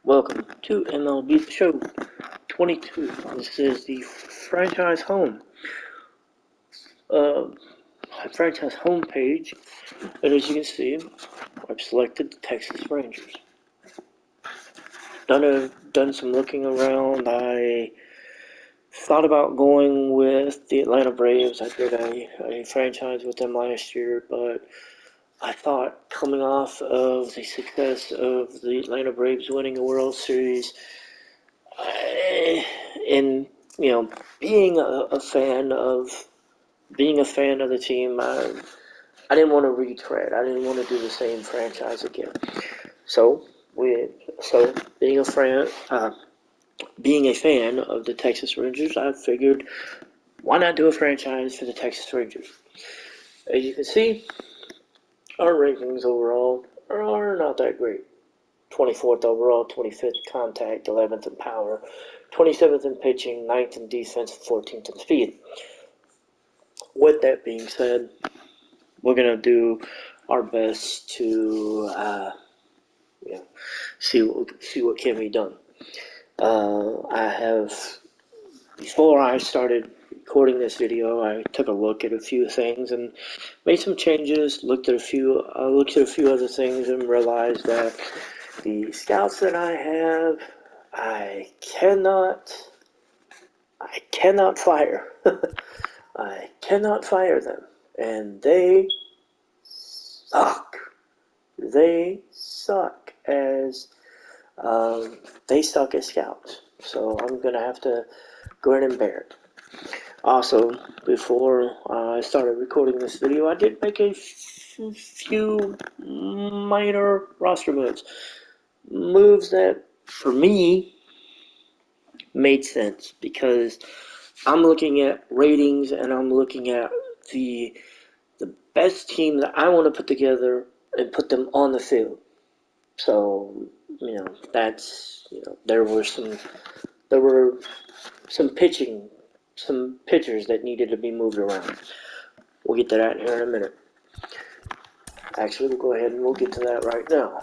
Welcome to MLB The Show 22. This is the franchise home, uh, franchise homepage, and as you can see, I've selected the Texas Rangers. Done some looking around. I thought about going with the Atlanta Braves. I did a franchise with them last year, but I thought coming off of the success of the Atlanta Braves winning the World Series, and being a fan of the team, I didn't want to retread. I didn't want to do the same franchise again. So so being a fan of the Texas Rangers, I figured, why not do a franchise for the Texas Rangers? As you can see, our rankings overall are not that great. 24th overall, 25th contact, 11th in power, 27th in pitching, 9th in defense, 14th in speed. With that being said, we're going to do our best to see what can be done. Before I started recording this video, I took a look at a few things and made some changes. Looked at a few other things and realized that the scouts that I have, I cannot fire. I cannot fire them, and they suck. They suck as they suck as scouts. So I'm gonna have to grin and bear it. Also, before I started recording this video, I did make a few minor roster moves that, for me, made sense because I'm looking at ratings and I'm looking at the best team that I want to put together and put them on the field. So, there were some pitchers that needed to be moved around. We'll get to that here in a minute. Actually, we'll go ahead and we'll get to that right now.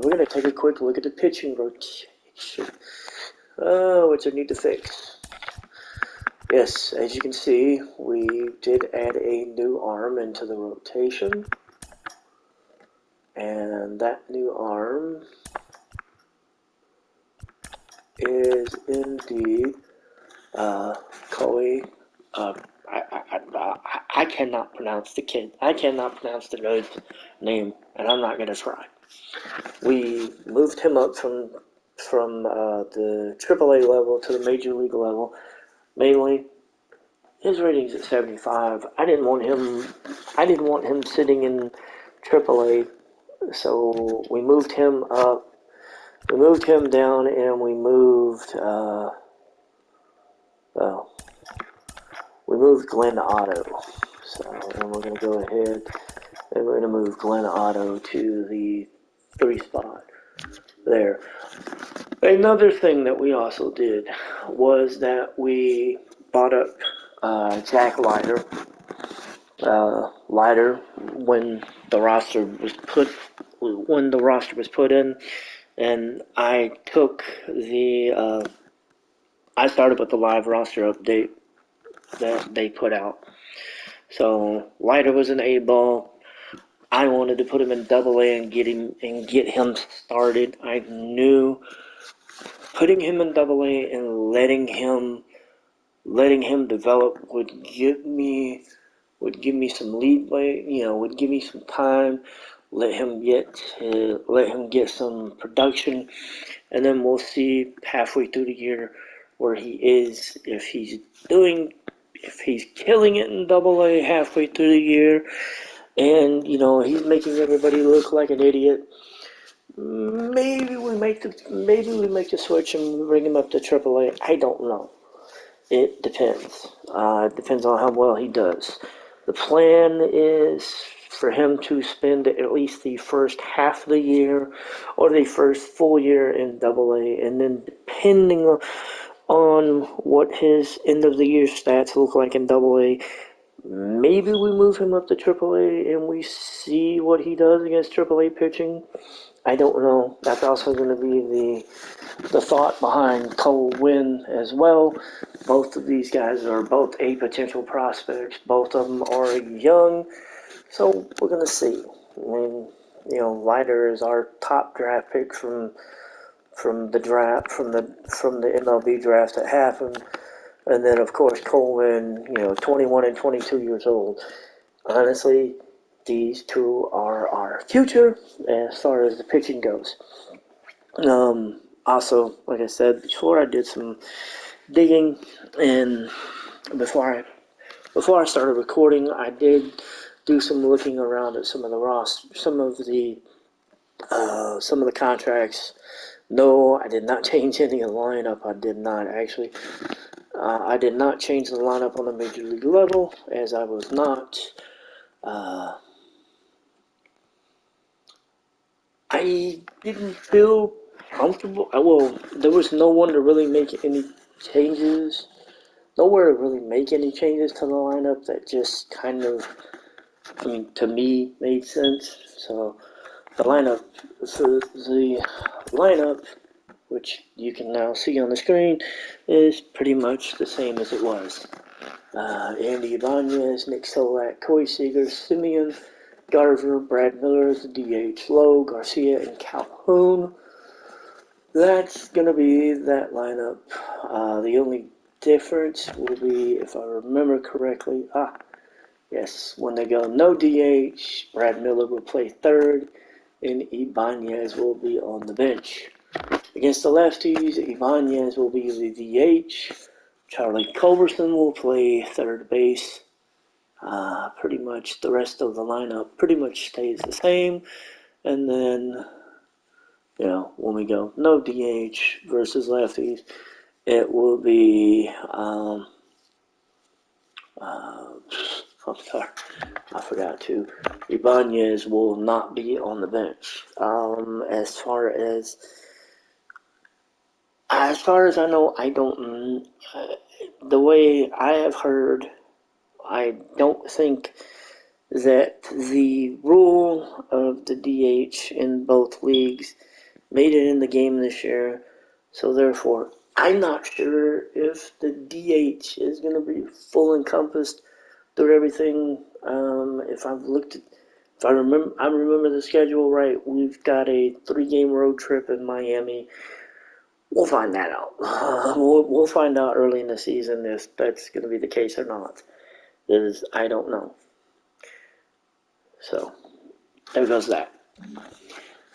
We're going to take a quick look at the pitching rotation. Which I need to fix. Yes, as you can see, we did add a new arm into the rotation. And that new arm is indeed Koei. I cannot pronounce the kid. I cannot pronounce the guy's name, and I'm not gonna try. We moved him up from the AAA level to the Major League level. Mainly, his rating's at 75. I didn't want him sitting in AAA, so we moved him up. We moved him down, and we moved Glenn Otto. So, and we're going to go ahead and we're going to move Glenn Otto to the 3 spot there. Another thing that we also did was that we bought up Jack Leiter. Leiter, when the roster was put in, and I started with the live roster update that they put out. So Leiter was an A-ball. I wanted to put him in Double-A and get him started. I knew putting him in Double-A and letting him develop would give me some leeway. Would give me some time. Let him get some production, and then we'll see halfway through the year where he is. If he's killing it in Double-A halfway through the year, and he's making everybody look like an idiot, maybe we make the switch and bring him up to AAA. I don't know. It depends. It depends on how well he does. The plan is for him to spend at least the first half of the year or the first full year in Double-A, and then depending on what his end of the year stats look like in Double-A, maybe we move him up to AAA and we see what he does against AAA pitching. I don't know. That's also going to be the thought behind Cole Winn as well. Both of these guys are both a potential prospects. Both of them are young, so we're going to see. I mean, Leiter is our top draft pick from the draft from the MLB draft that happened, and then of course Cole Winn, 21 and 22 years old. Honestly, these two are our future as far as the pitching goes. Also, like I said before, I did some digging, and before I started recording, I did do some looking around at some of the some of the contracts. No, I did not change any of the lineup. I did not actually. I did not change the lineup on the major league level, as I was not. I didn't feel comfortable. Well, there was no one to really make any changes. Nowhere to really make any changes to the lineup that just kind of, to me, made sense. So the lineup, which you can now see on the screen, is pretty much the same as it was. Andy Ibanez, Nick Solak, Corey Seager, Simeon, Garver, Brad Miller, the DH, Lowe, Garcia, and Calhoun. That's going to be that lineup. The only difference will be, if I remember correctly, yes, when they go no DH, Brad Miller will play third, and Ibanez will be on the bench. Against the lefties, Ibanez will be the DH. Charlie Culberson will play third base. Pretty much the rest of the lineup pretty much stays the same. And then, when we go no DH versus lefties, it will be, I'm sorry, I forgot to. Ibanez will not be on the bench. As far as I know, I don't. The way I have heard, I don't think that the rule of the DH in both leagues made it in the game this year. So therefore, I'm not sure if the DH is going to be full encompassed through everything. If I remember the schedule right, we've got a 3-game road trip in Miami. We'll find that out. We'll find out early in the season if that's going to be the case or not. I don't know. So there goes that.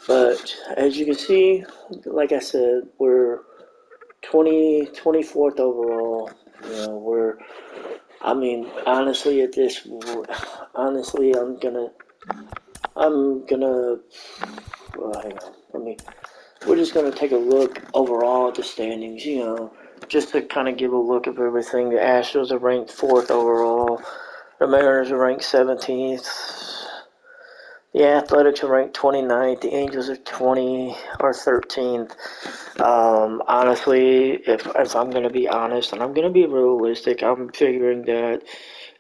But as you can see, like I said, we're 24th overall. Honestly, hang on, we're just gonna take a look overall at the standings, just to kind of give a look of everything. The Astros are ranked 4th overall. The Mariners are ranked 17th. The Athletics are ranked 29th. The Angels are 20 or 13th. Honestly, if I'm gonna be honest and I'm gonna be realistic, I'm figuring that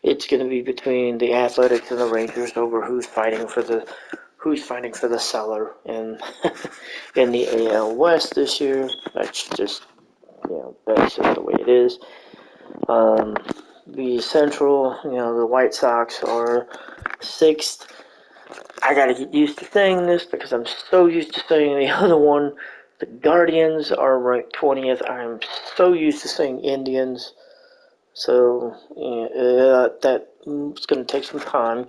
it's gonna be between the Athletics and the Rangers over who's fighting for the cellar in in the AL West this year. That's just the way it is. The Central, the White Sox are 6th. I gotta get used to saying this because I'm so used to saying the other one. The Guardians are ranked 20th. I'm so used to saying Indians. So, that's going to take some time.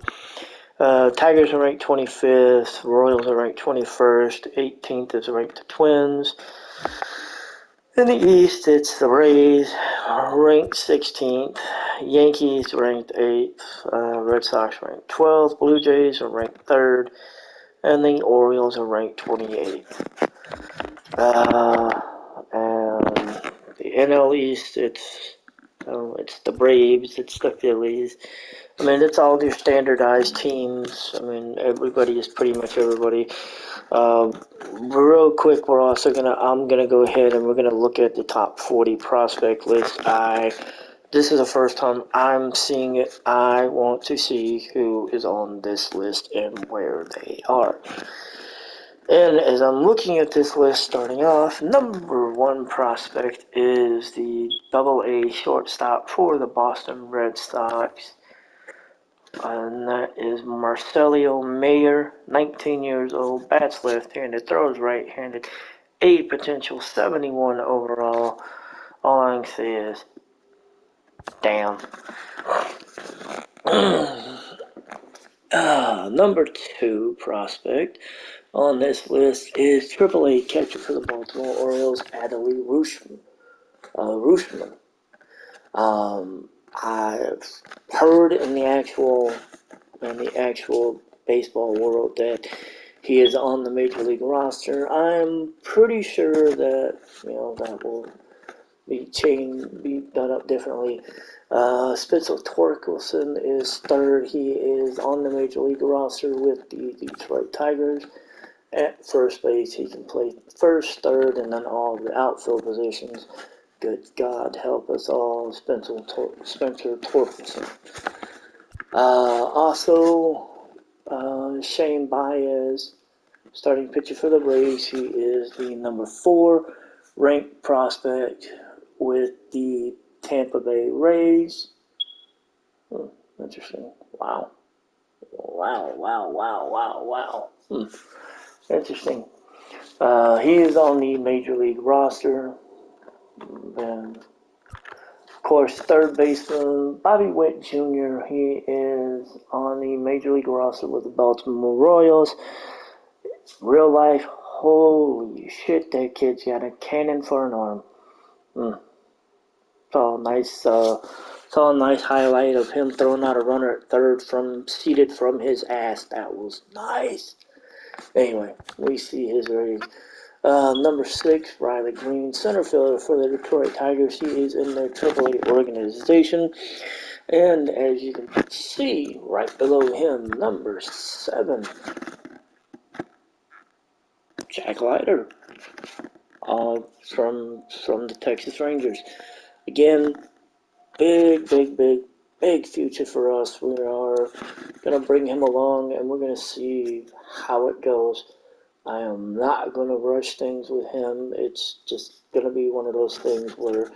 Tigers are ranked 25th. Royals are ranked 21st. 18th is ranked the Twins. In the East, it's the Rays, ranked 16th. Yankees ranked 8th. Red Sox ranked 12th. Blue Jays are ranked 3rd. And the Orioles are ranked 28th. And the NL East, it's the Braves, it's the Phillies. It's all your standardized teams. Everybody is pretty much everybody. Real quick, I'm gonna go ahead and we're gonna look at the top 40 prospect list. This is the first time I'm seeing it. I want to see who is on this list and where they are. And as I'm looking at this list starting off, number one prospect is the Double-A shortstop for the Boston Red Sox. And that is Marcelo Mayer, 19 years old, bats left-handed, throws right-handed, a potential 71 overall. All I can say is, damn. Number two prospect on this list is AAA catcher for the Baltimore Orioles, Adley Rutschman. I've heard in the actual baseball world that he is on the major league roster. I'm pretty sure that that will be done up differently. Spencer Torkelson is third. He is on the major league roster with the Detroit Tigers. At first base, he can play first, third, and then all the outfield positions. Good God help us all, Spencer Torkelson. Also, Shane Baez, starting pitcher for the Rays. He is the number 4 ranked prospect with the Tampa Bay Rays. Interesting. Wow. Interesting. He is on the Major League roster. And, of course, third baseman Bobby Witt Jr. He is on the Major League roster with the Baltimore Royals. Real life, holy shit, that kid's got a cannon for an arm. Saw a nice highlight of him throwing out a runner at third seated from his ass. That was nice. Anyway, we see his ratings. Number 6, Riley Green, center fielder for the Detroit Tigers. He is in their AAA organization. And as you can see, right below him, number 7, Jack Leiter, from the Texas Rangers. Again, big future for us. We are going to bring him along, and we're going to see how it goes. I am not going to rush things with him. It's just going to be one of those things where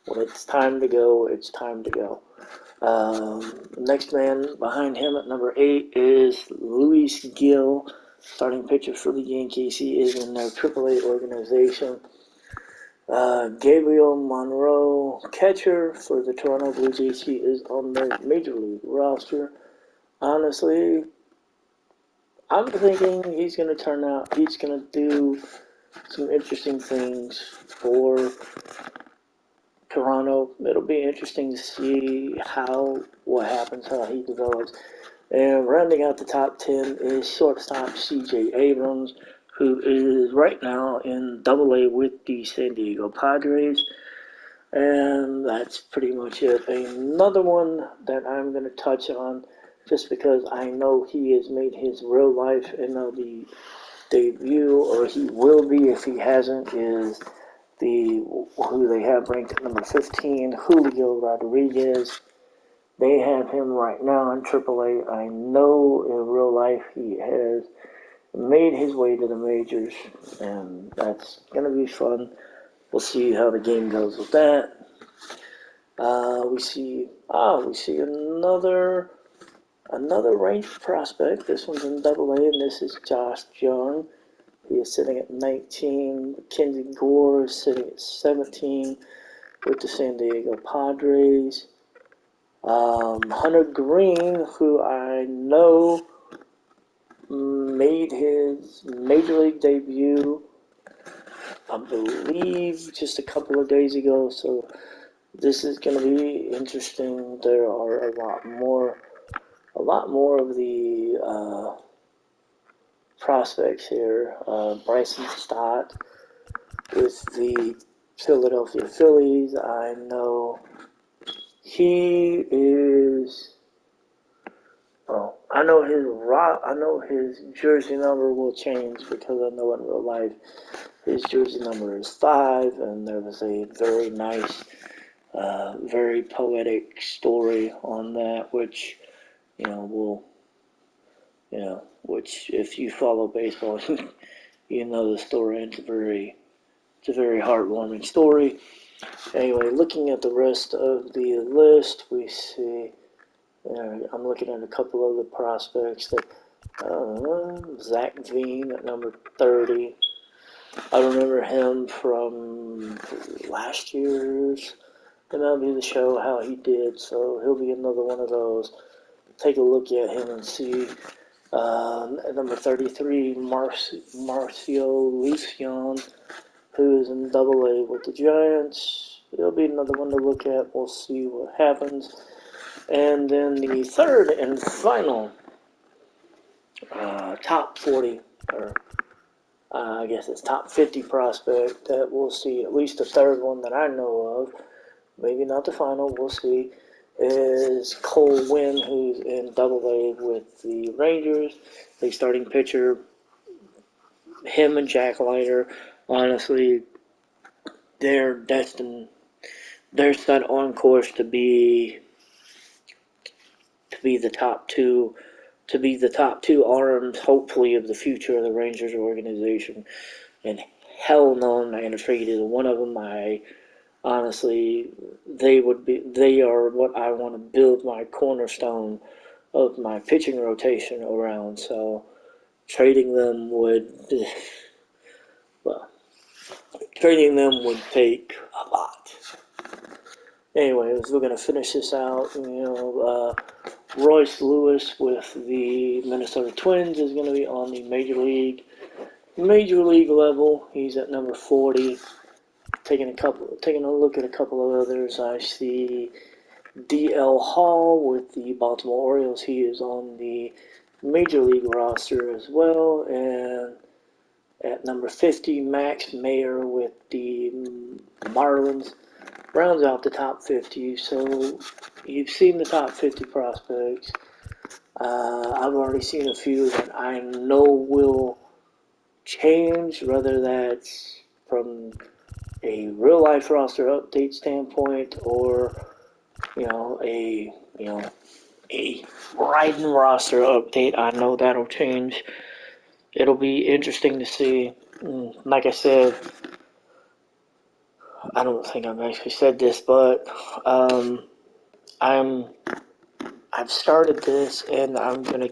when it's time to go, it's time to go. Next man behind him at number 8 is Luis Gil, starting pitcher for the Yankees. He is in their AAA organization. Gabriel Monroe, catcher for the Toronto Blue Jays. He is on their Major League roster. Honestly, I'm thinking he's going to do some interesting things for Toronto. It'll be interesting to see what happens, how he develops. And rounding out the top 10 is shortstop C.J. Abrams, who is right now in Double-A with the San Diego Padres. And that's pretty much it. Another one that I'm going to touch on, just because I know he has made his real life MLB debut, or he will be if he hasn't, is who they have ranked at number 15, Julio Rodriguez. They have him right now in AAA. I know in real life he has made his way to the majors, and that's going to be fun. We'll see how the game goes with that. We see another ranked prospect. This one's in Double-A, and this is Josh Jung. He is sitting at 19. Mackenzie Gore is sitting at 17 with the San Diego Padres. Hunter Green, who I know made his Major League debut, I believe, just a couple of days ago, so this is going to be interesting. There are a lot more of the prospects here. Bryson Stott with the Philadelphia Phillies. I know he is. Oh, I know his jersey number will change because I know in real life his jersey number is 5, and there was a very nice, very poetic story on that, which which if you follow baseball, you know the story. It's a very heartwarming story. Anyway, looking at the rest of the list, we see. I'm looking at a couple of the prospects that Zach Veen at number 30. I remember him from last year's MLB The Show, how he did, so he'll be another one of those. Take a look at him and see. At number 33, Marcio Lucian, who is in Double A with the Giants. He'll be another one to look at. We'll see what happens. And then the third and final top 40, or I guess it's top 50 prospect that we'll see, at least the third one that I know of, maybe not the final, we'll see, is Cole Winn, who's in Double A with the Rangers. The starting pitcher, him and Jack Leiter, honestly, they're destined, they're set on course to be the top two, arms, hopefully, of the future of the Rangers organization. And hell no, I'm not going to trade either one of them. Honestly, they are what I want to build my cornerstone of my pitching rotation around. So trading them would, well, trading them would take a lot. Anyways, we're gonna finish this out. Royce Lewis with the Minnesota Twins is gonna be on the major league level. He's at number 40. Taking a look at a couple of others, I see D.L. Hall with the Baltimore Orioles. He is on the major league roster as well. And at number 50, Max Meyer with the Marlins rounds out the top 50. So you've seen the top 50 prospects. I've already seen a few that I know will change, whether that's from a real life roster update standpoint or a riding roster update. I know that'll change. It'll be interesting to see. Like I said, I don't think I've actually said this, but I've started this and I'm gonna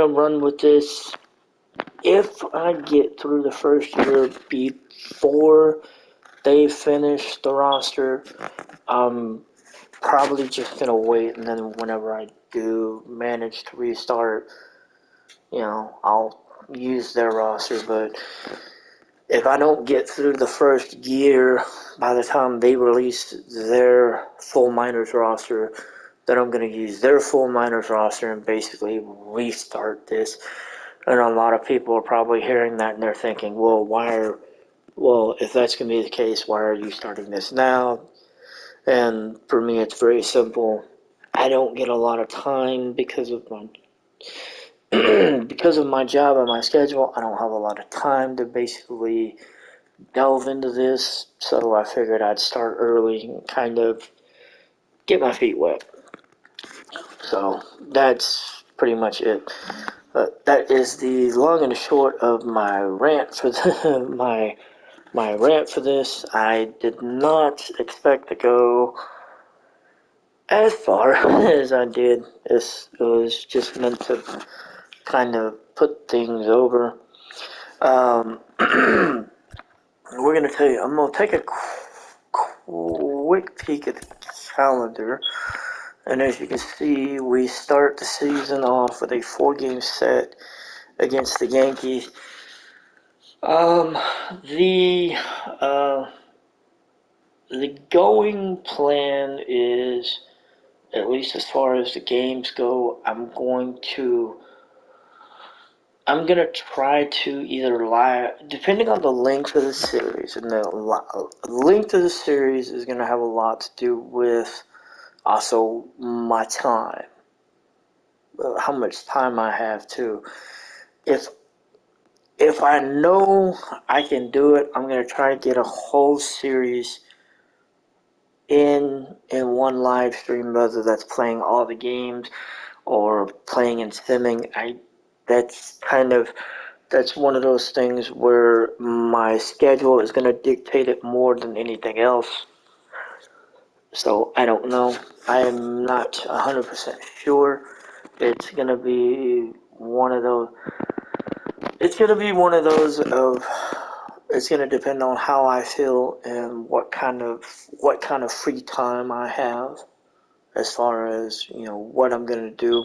run with this. If I get through the first year before they finish the roster, I'm probably just gonna wait, and then whenever I do manage to restart, I'll use their roster. But if I don't get through the first year by the time they release their full minors roster, then I'm gonna use their full minors roster and basically restart this. And a lot of people are probably hearing that and they're thinking, well, if that's going to be the case, why are you starting this now? And for me, it's very simple. I don't get a lot of time because of my job and my schedule. I don't have a lot of time to basically delve into this, so I figured I'd start early and kind of get my feet wet. So that's pretty much it. That is the long and short of my rant for my rant for this. I did not expect to go as far as I did. It was just meant to kind of put things over. We're going to tell you, I'm going to take a quick peek at the calendar. And as you can see, we start the season off with a 4-game set against the Yankees. The going plan is, at least as far as the games go, I'm gonna try to either depending on the length of the series, and the length of the series is gonna have a lot to do with also my time, how much time I have too. If I know I can do it, I'm gonna try to get a whole series in one live stream, whether that's playing all the games or playing and simming. That's kind of that's one of those things where my schedule is going to dictate it more than anything else. So I don't know. I'm not 100% sure. It's going to be one of those. It's going to be one of those of. It's going to depend on how I feel and what kind of free time I have, as far as what I'm going to do.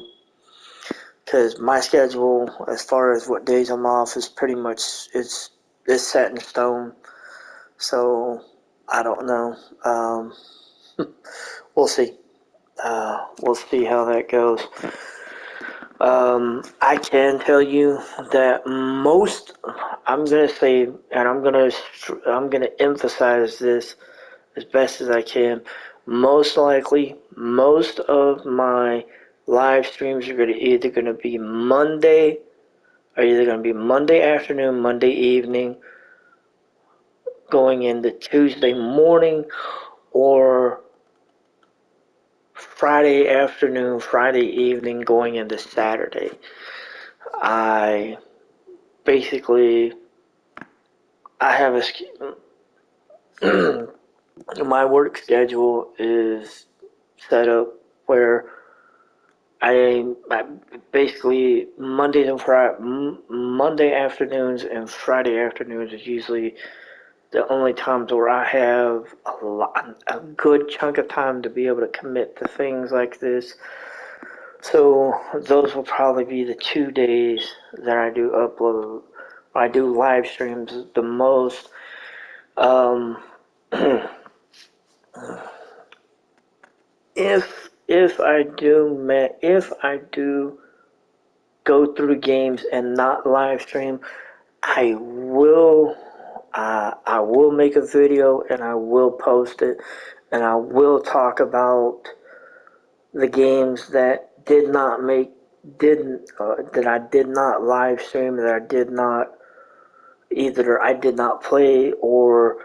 Because my schedule, as far as what days I'm off, is pretty much it's set in stone. So I don't know. We'll see. We'll see how that goes. I can tell you that most, I'm gonna say, and I'm gonna emphasize this as best as I can. Most likely, most of my live streams are either gonna be Monday afternoon, Monday evening, going into Tuesday morning, or Friday afternoon, Friday evening, going into Saturday. I basically, I have a, my work schedule is set up where I basically Monday afternoons and Friday afternoons is usually the only times where I have a good chunk of time to be able to commit to things like this. So those will probably be the 2 days that I do upload. I do live streams the most. Um, if I do go through games and not live stream, I will make a video and I will post it, and I will talk about the games that that I did not live stream, that I did not play, or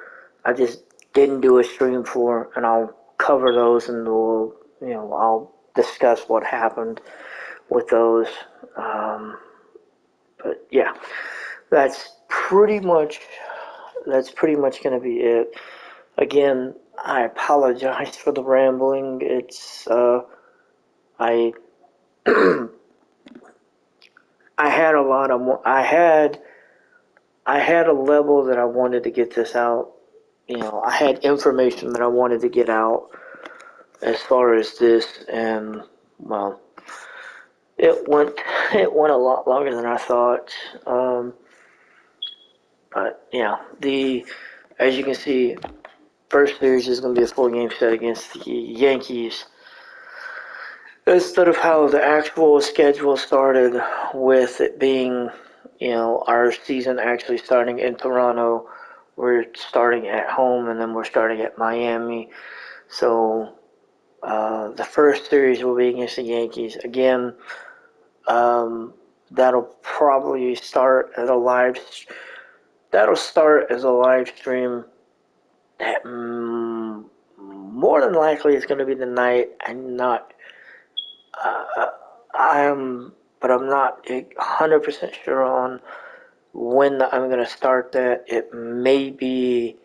I just didn't do a stream for, and I'll cover those, and I'll discuss what happened with those. Um, but yeah, that's pretty much going to be it. Again, I apologize for the rambling. It's I I had a lot of I had a level that I wanted to get this out. I had information that I wanted to get out as far as this, and well, it went it went a lot longer than I thought. But yeah, the as you can see, first series is going to be a full game set against the Yankees. Instead of how the actual schedule started, with it being, our season actually starting in Toronto, we're starting at home and then we're starting at Miami. So the first series will be against the Yankees. Again, that'll probably start at a live. That'll start as a live stream. That more than likely is going to be the night. Uh, I'm, but I'm not 100% sure on when I'm going to start that. It may be,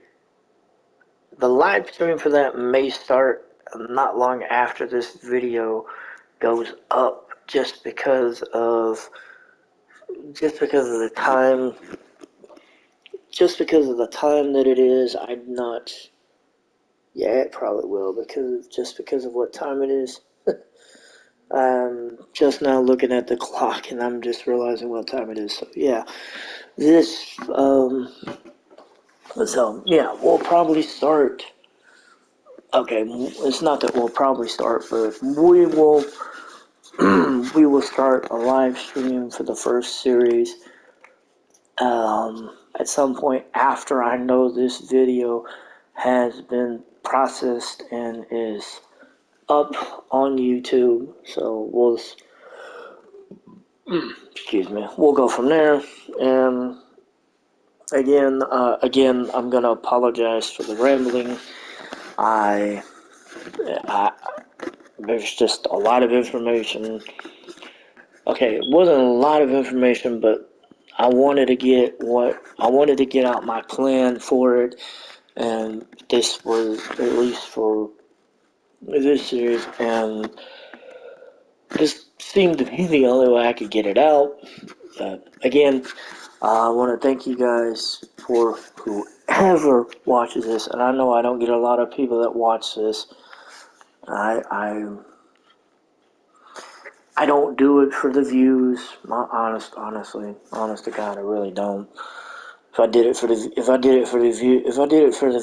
the live stream for that may start not long after this video goes up, just because of the time, that it is. I'm not, yeah, it probably will, because of what time it is. I'm just now looking at the clock and I'm just realizing what time it is. So yeah, this so yeah, we'll probably start. Okay, it's not that we'll probably start, but we will we will start a live stream for the first series at some point after I know this video has been processed and is up on YouTube. So excuse me, we'll go from there. And again, I'm gonna apologize for the rambling. I, I there's just a lot of information. Okay, it wasn't a lot of information, but I wanted to get out my plan for it, and this was at least for this series, and this seemed to be the only way I could get it out. Again, I want to thank you guys for whoever watches this, and I know I don't get a lot of people that watch this. I don't do it for the views. Honest to God, I really don't. If I did it for the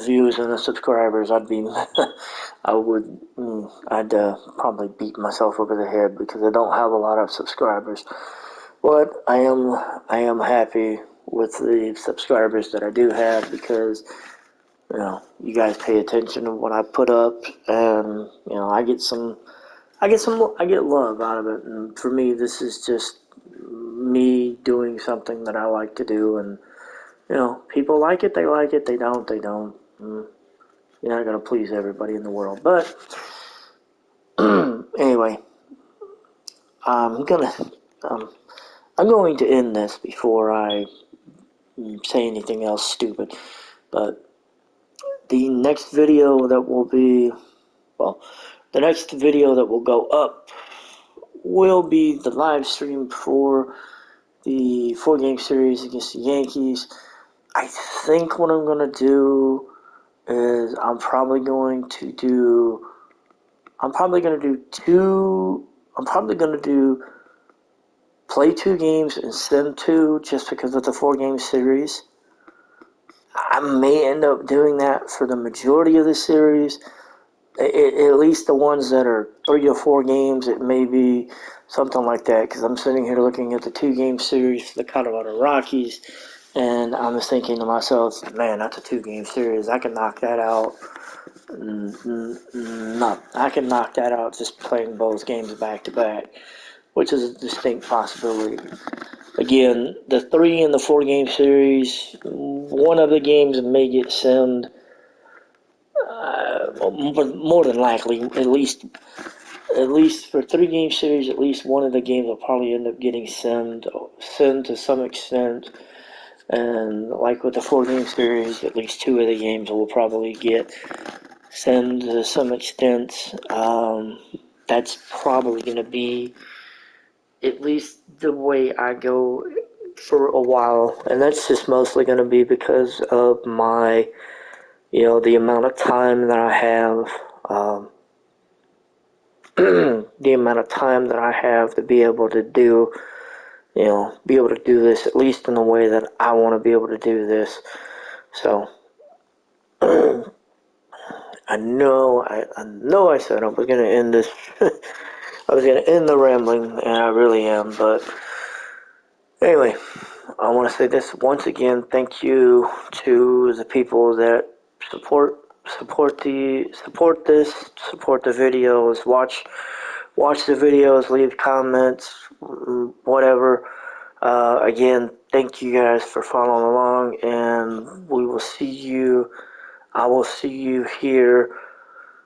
views and the subscribers, I'd probably beat myself over the head because I don't have a lot of subscribers. But I am happy with the subscribers that I do have because you guys pay attention to what I put up, and I get love out of it. And for me, this is just me doing something that I like to do, and people like it, they like it. They don't, they don't. You're not gonna please everybody in the world, but anyway, I'm gonna um, I'm going to end this before I say anything else stupid. But the next video that will be, well, the next video that will go up will be the live stream for the 4-game series against the Yankees. I think what I'm gonna do is I'm probably gonna do play 2 games and send 2 just because of the 4-game series. I may end up doing that for the majority of the series. At least the ones that are 3 or 4 games, it may be something like that. Because I'm sitting here looking at the 2-game series for the Colorado Rockies, and I'm just thinking to myself, man, that's a 2-game series. I can knock that out. No, I can knock that out just playing both games back to back, which is a distinct possibility. Again, the 3 and the 4-game series, one of the games may get simmed. More than likely, at least for 3-game series, at least one of the games will probably end up getting simmed to some extent. And like with the 4-game series, at least 2 of the games will probably get simmed to some extent. That's probably going to be at least the way I go for a while, and that's just mostly going to be because of my, the amount of time that I have, the amount of time that I have to be able to do, this at least in the way that I want to be able to do this. So I know I said I was going to end this. I was going to end the rambling, and I really am. But anyway, I want to say this once again. Thank you to the people that support the videos. Watch the videos. Leave comments. Whatever. Again, thank you guys for following along, and we will see you. I will see you here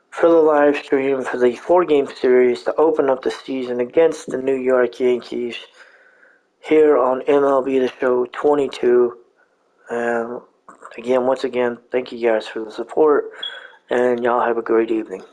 for the live stream for the 4-game series to open up the season against the New York Yankees here on MLB The Show 22. And again, once again, thank you guys for the support, and y'all have a great evening.